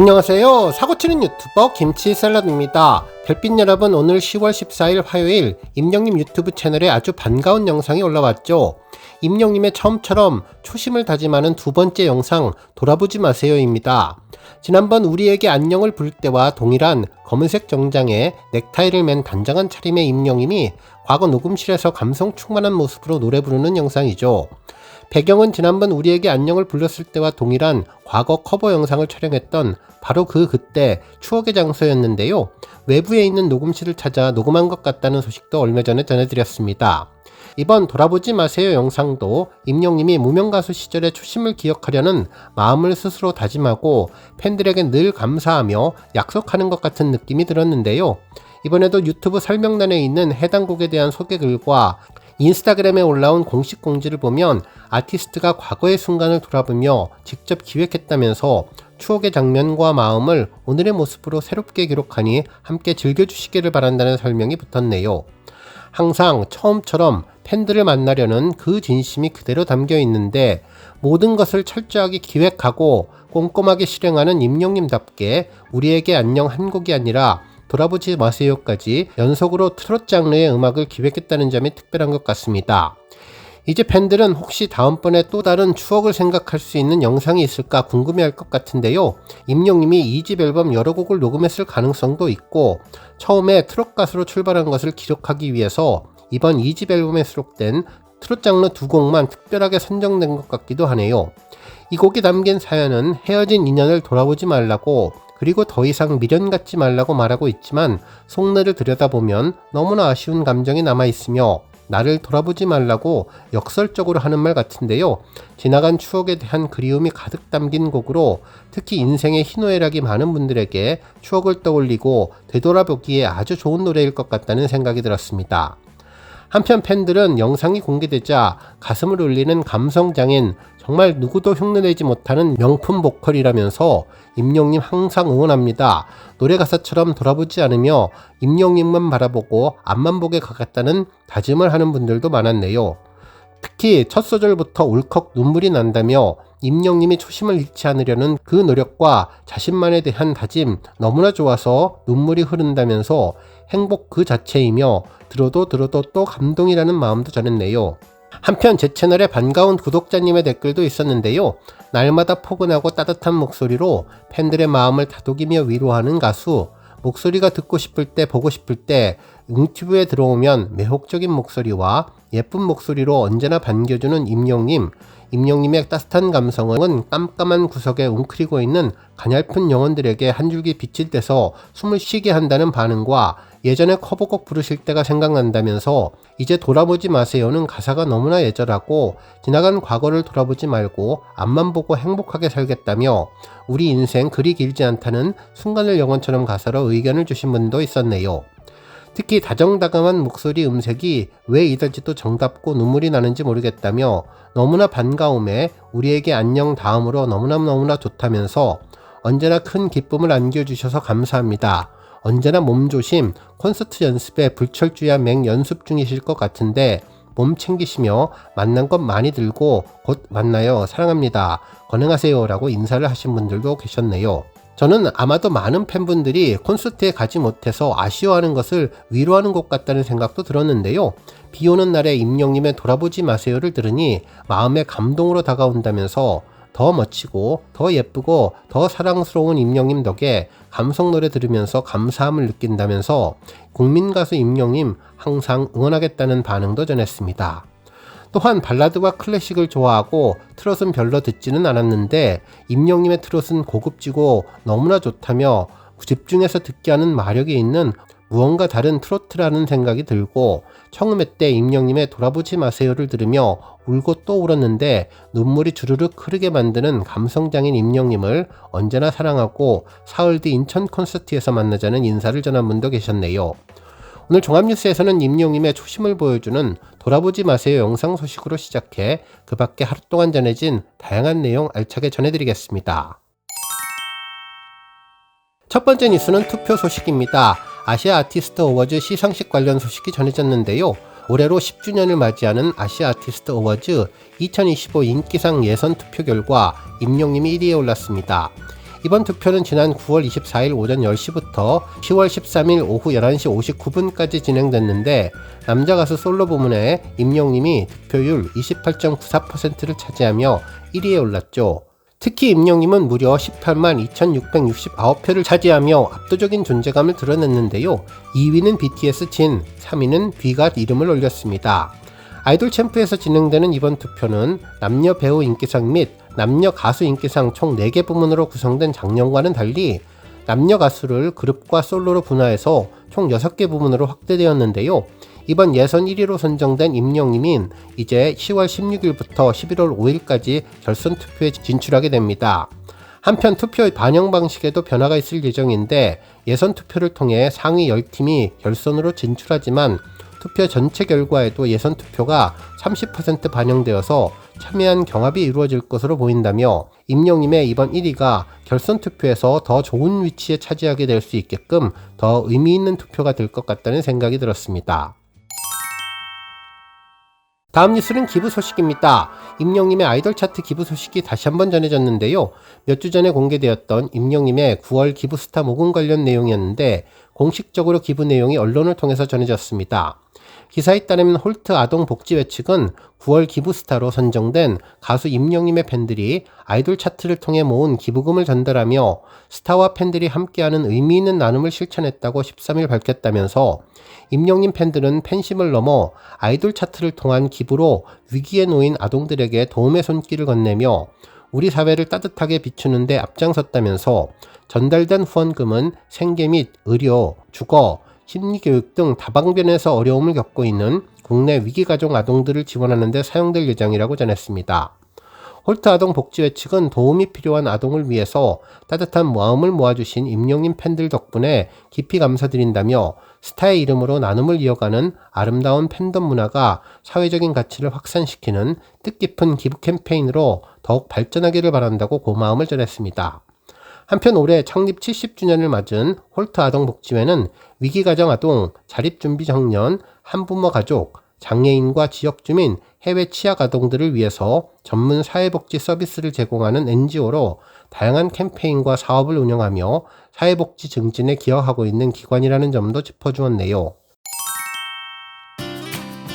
안녕하세요. 사고치는 유튜버 김치샐러드입니다. 별빛 여러분, 오늘 10월 14일 화요일 임영님 유튜브 채널에 아주 반가운 영상이 올라왔죠. 임영님의 처음처럼 초심을 다짐하는 두 번째 영상 돌아보지 마세요입니다. 지난번 우리에게 안녕을 부를 때와 동일한 검은색 정장에 넥타이를 맨 단정한 차림의 임영님이 과거 녹음실에서 감성 충만한 모습으로 노래 부르는 영상이죠. 배경은 지난번 우리에게 안녕을 불렀을 때와 동일한 과거 커버 영상을 촬영했던 바로 그때 추억의 장소였는데요. 외부에 있는 녹음실을 찾아 녹음한 것 같다는 소식도 얼마 전에 전해드렸습니다. 이번 돌아보지 마세요 영상도 임영님이 무명가수 시절의 초심을 기억하려는 마음을 스스로 다짐하고 팬들에게 늘 감사하며 약속하는 것 같은 느낌이 들었는데요. 이번에도 유튜브 설명란에 있는 해당 곡에 대한 소개글과 인스타그램에 올라온 공식 공지를 보면 아티스트가 과거의 순간을 돌아보며 직접 기획했다면서 추억의 장면과 마음을 오늘의 모습으로 새롭게 기록하니 함께 즐겨주시기를 바란다는 설명이 붙었네요. 항상 처음처럼 팬들을 만나려는 그 진심이 그대로 담겨 있는데 모든 것을 철저하게 기획하고 꼼꼼하게 실행하는 임영님답게 우리에게 안녕 한 곡이 아니라 돌아보지 마세요까지 연속으로 트롯 장르의 음악을 기획했다는 점이 특별한 것 같습니다. 이제 팬들은 혹시 다음번에 또 다른 추억을 생각할 수 있는 영상이 있을까 궁금해할 것 같은데요. 임영님이 2집 앨범 여러 곡을 녹음했을 가능성도 있고 처음에 트롯 가수로 출발한 것을 기록하기 위해서 이번 2집 앨범에 수록된 트롯 장르 두 곡만 특별하게 선정된 것 같기도 하네요. 이 곡이 담긴 사연은 헤어진 인연을 돌아보지 말라고 그리고 더 이상 미련 갖지 말라고 말하고 있지만 속내를 들여다보면 너무나 아쉬운 감정이 남아있으며 나를 돌아보지 말라고 역설적으로 하는 말 같은데요. 지나간 추억에 대한 그리움이 가득 담긴 곡으로 특히 인생의 희노애락이 많은 분들에게 추억을 떠올리고 되돌아보기에 아주 좋은 노래일 것 같다는 생각이 들었습니다. 한편 팬들은 영상이 공개되자 가슴을 울리는 감성장인 정말 누구도 흉내내지 못하는 명품 보컬이라면서 임영님 항상 응원합니다. 노래 가사처럼 돌아보지 않으며 임영님만 바라보고 앞만 보게 가겠다는 다짐을 하는 분들도 많았네요. 특히 첫 소절부터 울컥 눈물이 난다며 임영님이 초심을 잃지 않으려는 그 노력과 자신만에 대한 다짐 너무나 좋아서 눈물이 흐른다면서 행복 그 자체이며 들어도 또 감동이라는 마음도 전했네요. 한편 제 채널에 반가운 구독자님의 댓글도 있었는데요. 날마다 포근하고 따뜻한 목소리로 팬들의 마음을 다독이며 위로하는 가수, 목소리가 듣고 싶을 때 보고 싶을 때 유튜브에 들어오면 매혹적인 목소리와 예쁜 목소리로 언제나 반겨주는 임영님의 따뜻한 감성은 깜깜한 구석에 웅크리고 있는 가냘픈 영혼들에게 한 줄기 빛이 돼서 숨을 쉬게 한다는 반응과 예전에 커버곡 부르실 때가 생각난다면서 이제 돌아보지 마세요는 가사가 너무나 애절하고 지나간 과거를 돌아보지 말고 앞만 보고 행복하게 살겠다며 우리 인생 그리 길지 않다는 순간을 영원처럼 가사로 의견을 주신 분도 있었네요. 특히 다정다감한 목소리 음색이 왜 이럴지도 정답고 눈물이 나는지 모르겠다며 너무나 반가움에 우리에게 안녕 다음으로 너무나 좋다면서 언제나 큰 기쁨을 안겨주셔서 감사합니다. 언제나 몸조심, 콘서트 연습에 불철주야 맹연습 중이실 것 같은데 몸 챙기시며 만난 것 많이 들고 곧 만나요. 사랑합니다. 건강하세요 라고 인사를 하신 분들도 계셨네요. 저는 아마도 많은 팬분들이 콘서트에 가지 못해서 아쉬워하는 것을 위로하는 것 같다는 생각도 들었는데요. 비오는 날에 임영님의 돌아보지 마세요를 들으니 마음의 감동으로 다가온다면서 더 멋지고 더 예쁘고 더 사랑스러운 임영님 덕에 감성 노래 들으면서 감사함을 느낀다면서 국민가수 임영님 항상 응원하겠다는 반응도 전했습니다. 또한 발라드와 클래식을 좋아하고 트롯은 별로 듣지는 않았는데 임영님의 트롯은 고급지고 너무나 좋다며 집중해서 듣게 하는 마력이 있는 무언가 다른 트로트라는 생각이 들고 청음회 때 임영님의 돌아보지 마세요를 들으며 울고 또 울었는데 눈물이 주르륵 흐르게 만드는 감성장인 임영님을 언제나 사랑하고 사흘 뒤 인천 콘서트에서 만나자는 인사를 전한 분도 계셨네요. 오늘 종합뉴스에서는 임영님의 초심을 보여주는 돌아보지 마세요 영상 소식으로 시작해 그 밖에 하루 동안 전해진 다양한 내용 알차게 전해드리겠습니다. 첫 번째 뉴스는 투표 소식입니다. 아시아 아티스트 어워즈 시상식 관련 소식이 전해졌는데요. 올해로 10주년을 맞이하는 아시아 아티스트 어워즈 2025 인기상 예선 투표 결과 임영님이 1위에 올랐습니다. 이번 투표는 지난 9월 24일 오전 10시부터 10월 13일 오후 11시 59분까지 진행됐는데 남자 가수 솔로 부문에 임영님이 득표율 28.94%를 차지하며 1위에 올랐죠. 특히 임영님은 무려 18만 2669표를 차지하며 압도적인 존재감을 드러냈는데요. 2위는 BTS 진, 3위는 B가 이름을 올렸습니다. 아이돌 챔프에서 진행되는 이번 투표는 남녀 배우 인기상 및 남녀 가수 인기상 총 4개 부문으로 구성된 작년과는 달리 남녀 가수를 그룹과 솔로로 분화해서 총 6개 부문으로 확대되었는데요. 이번 예선 1위로 선정된 임영님은 이제 10월 16일부터 11월 5일까지 결선 투표에 진출하게 됩니다. 한편 투표 반영 방식에도 변화가 있을 예정인데 예선 투표를 통해 상위 10팀이 결선으로 진출하지만 투표 전체 결과에도 예선 투표가 30% 반영되어서 첨예한 경합이 이루어질 것으로 보인다며 임영님의 이번 1위가 결선 투표에서 더 좋은 위치에 차지하게 될 수 있게끔 더 의미 있는 투표가 될 것 같다는 생각이 들었습니다. 다음 뉴스는 기부 소식입니다. 임영님의 아이돌 차트 기부 소식이 다시 한번 전해졌는데요. 몇 주 전에 공개되었던 임영님의 9월 기부 스타 모금 관련 내용이었는데 공식적으로 기부 내용이 언론을 통해서 전해졌습니다. 기사에 따르면 홀트 아동복지회 측은 9월 기부스타로 선정된 가수 임영님의 팬들이 아이돌 차트를 통해 모은 기부금을 전달하며 스타와 팬들이 함께하는 의미 있는 나눔을 실천했다고 13일 밝혔다면서 임영님 팬들은 팬심을 넘어 아이돌 차트를 통한 기부로 위기에 놓인 아동들에게 도움의 손길을 건네며 우리 사회를 따뜻하게 비추는 데 앞장섰다면서 전달된 후원금은 생계 및 의료, 주거, 심리교육 등 다방면에서 어려움을 겪고 있는 국내 위기가족 아동들을 지원하는 데 사용될 예정이라고 전했습니다. 홀트 아동복지회 측은 도움이 필요한 아동을 위해서 따뜻한 마음을 모아주신 임영님 팬들 덕분에 깊이 감사드린다며 스타의 이름으로 나눔을 이어가는 아름다운 팬덤 문화가 사회적인 가치를 확산시키는 뜻깊은 기부 캠페인으로 더욱 발전하기를 바란다고 고마움을 전했습니다. 한편 올해 창립 70주년을 맞은 홀트 아동복지회는 위기가정 아동, 자립준비 청년, 한부모 가족, 장애인과 지역주민, 해외 취약 아동들을 위해서 전문 사회복지 서비스를 제공하는 NGO로 다양한 캠페인과 사업을 운영하며 사회복지 증진에 기여하고 있는 기관이라는 점도 짚어주었네요.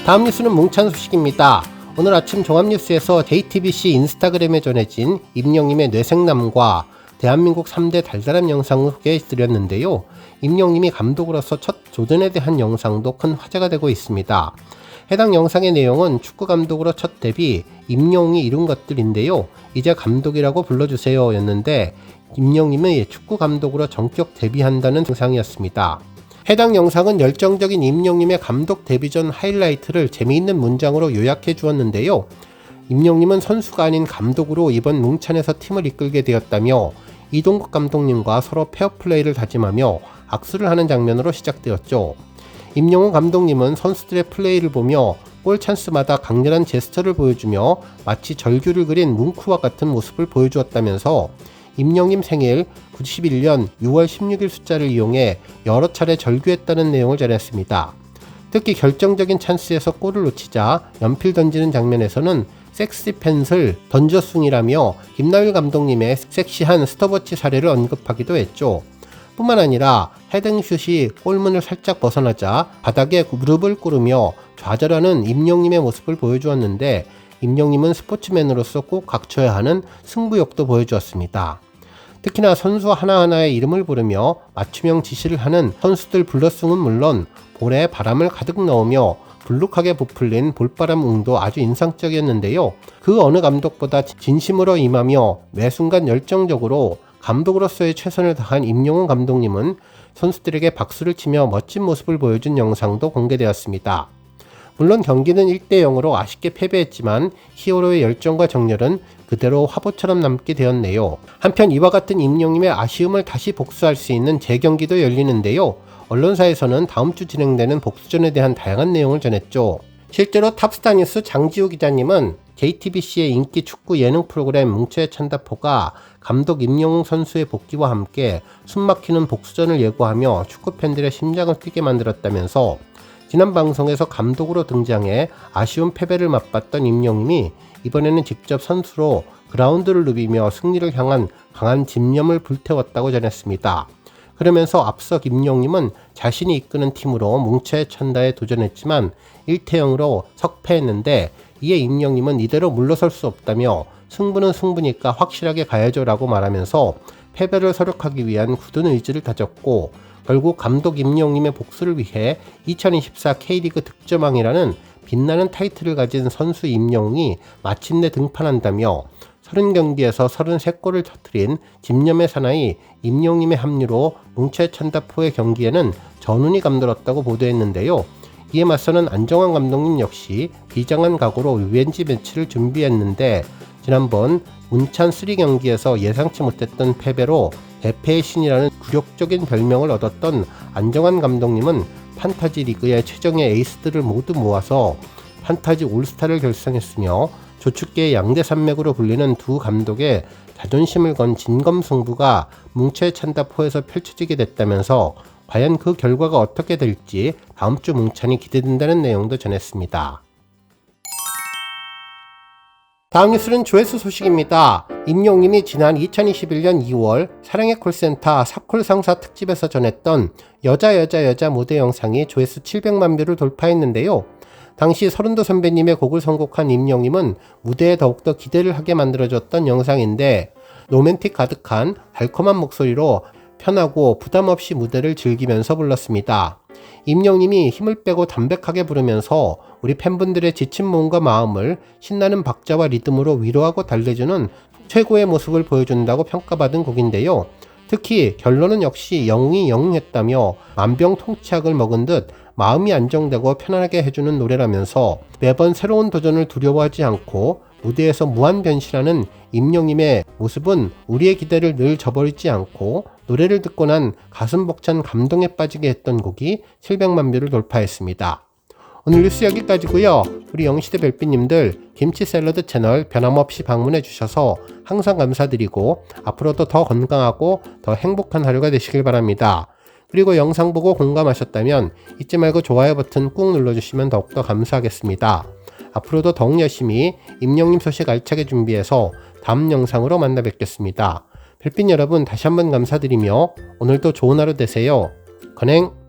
다음 뉴스는 뭉찬 소식입니다. 오늘 아침 종합뉴스에서 JTBC 인스타그램에 전해진 임영님의 뇌생남과 대한민국 3대 달달한 영상을 소개해드렸는데요. 임영님이 감독으로서 첫 조전에 대한 영상도 큰 화제가 되고 있습니다. 해당 영상의 내용은 축구 감독으로 첫 데뷔, 임영웅이 이룬 것들인데요. 이제 감독이라고 불러주세요 였는데 임영님의 축구 감독으로 전격 데뷔한다는 영상이었습니다. 해당 영상은 열정적인 임영님의 감독 데뷔 전 하이라이트를 재미있는 문장으로 요약해 주었는데요. 임영님은 선수가 아닌 감독으로 이번 뭉찬에서 팀을 이끌게 되었다며 이동국 감독님과 서로 페어플레이를 다짐하며 악수를 하는 장면으로 시작되었죠. 임영웅 감독님은 선수들의 플레이를 보며 골 찬스마다 강렬한 제스처를 보여주며 마치 절규를 그린 뭉크와 같은 모습을 보여주었다면서 임영님 생일 91년 6월 16일 숫자를 이용해 여러 차례 절규했다는 내용을 전했습니다. 특히 결정적인 찬스에서 골을 놓치자 연필 던지는 장면에서는 섹시 펜슬 던저숭이라며 김나율 감독님의 섹시한 스톱워치 사례를 언급하기도 했죠. 뿐만 아니라 헤딩슛이 골문을 살짝 벗어나자 바닥에 무릎을 꿇으며 좌절하는 임영님의 모습을 보여주었는데 임영님은 스포츠맨으로서 꼭 갖춰야 하는 승부욕도 보여주었습니다. 특히나 선수 하나하나의 이름을 부르며 맞춤형 지시를 하는 선수들 블러숭은 물론 볼에 바람을 가득 넣으며 불룩하게 부풀린 볼바람웅도 아주 인상적이었는데요. 그 어느 감독보다 진심으로 임하며 매 순간 열정적으로 감독으로서의 최선을 다한 임영웅 감독님은 선수들에게 박수를 치며 멋진 모습을 보여준 영상도 공개되었습니다. 물론 경기는 1대0으로 아쉽게 패배했지만 히어로의 열정과 정열은 그대로 화보처럼 남게 되었네요. 한편 이와 같은 임영님의 아쉬움을 다시 복수할 수 있는 재경기도 열리는데요. 언론사에서는 다음 주 진행되는 복수전에 대한 다양한 내용을 전했죠. 실제로 탑스타뉴스 장지우 기자님은 JTBC의 인기 축구 예능 프로그램 뭉쳐의 천다포가 감독 임영웅 선수의 복귀와 함께 숨막히는 복수전을 예고하며 축구팬들의 심장을 뛰게 만들었다면서 지난 방송에서 감독으로 등장해 아쉬운 패배를 맛봤던 임영웅이 이번에는 직접 선수로 그라운드를 누비며 승리를 향한 강한 집념을 불태웠다고 전했습니다. 그러면서 앞서 임영님은 자신이 이끄는 팀으로 뭉쳐의 천다에 도전했지만 1대0으로 석패했는데, 이에 임영님은 이대로 물러설 수 없다며 승부는 승부니까 확실하게 가야죠 라고 말하면서 패배를 서력하기 위한 굳은 의지를 다졌고, 결국 감독 임영님의 복수를 위해 2024 K리그 득점왕이라는 빛나는 타이틀을 가진 선수 임영웅이 마침내 등판한다며 30경기에서 33골을 터뜨린 집념의 사나이 임영웅의 합류로 뭉쳐의 천다포의 경기에는 전운이 감돌았다고 보도했는데요. 이에 맞서는 안정환 감독님 역시 비장한 각오로 리벤지 매치를 준비했는데, 지난번 문찬 3경기에서 예상치 못했던 패배로 대패의 신이라는 굴욕적인 별명을 얻었던 안정환 감독님은 판타지 리그의 최정예 에이스들을 모두 모아서 판타지 올스타를 결성했으며, 조축계의 양대 산맥으로 불리는 두 감독의 자존심을 건 진검승부가 뭉쳐의 천다포에서 펼쳐지게 됐다면서 과연 그 결과가 어떻게 될지 다음 주 뭉찬이 기대된다는 내용도 전했습니다. 다음 뉴스는 조회수 소식입니다. 임영웅님이 지난 2021년 2월 사랑의 콜센터 사콜 상사 특집에서 전했던 여자 무대 영상이 조회수 700만 뷰를 돌파했는데요. 당시 서른도 선배님의 곡을 선곡한 임영웅님은 무대에 더욱더 기대를 하게 만들어줬던 영상인데, 로맨틱 가득한 달콤한 목소리로 편하고 부담없이 무대를 즐기면서 불렀습니다. 임영웅님이 힘을 빼고 담백하게 부르면서 우리 팬분들의 지친 몸과 마음을 신나는 박자와 리듬으로 위로하고 달래주는 최고의 모습을 보여준다고 평가받은 곡인데요. 특히 결론은 역시 영웅이 영웅했다며 만병통치약을 먹은 듯 마음이 안정되고 편안하게 해주는 노래라면서 매번 새로운 도전을 두려워하지 않고 무대에서 무한 변신하는 임영웅님의 모습은 우리의 기대를 늘 저버리지 않고 노래를 듣고 난 가슴 벅찬 감동에 빠지게 했던 곡이 700만 뷰를 돌파했습니다. 오늘 뉴스 여기까지고요. 우리 영시대 별빛님들 김치 샐러드 채널 변함없이 방문해 주셔서 항상 감사드리고 앞으로도 더 건강하고 더 행복한 하루가 되시길 바랍니다. 그리고 영상 보고 공감하셨다면 잊지 말고 좋아요 버튼 꾹 눌러주시면 더욱더 감사하겠습니다. 앞으로도 더욱 열심히 임영웅님 소식 알차게 준비해서 다음 영상으로 만나 뵙겠습니다. 별빛 여러분 다시 한번 감사드리며 오늘도 좋은 하루 되세요. 건행!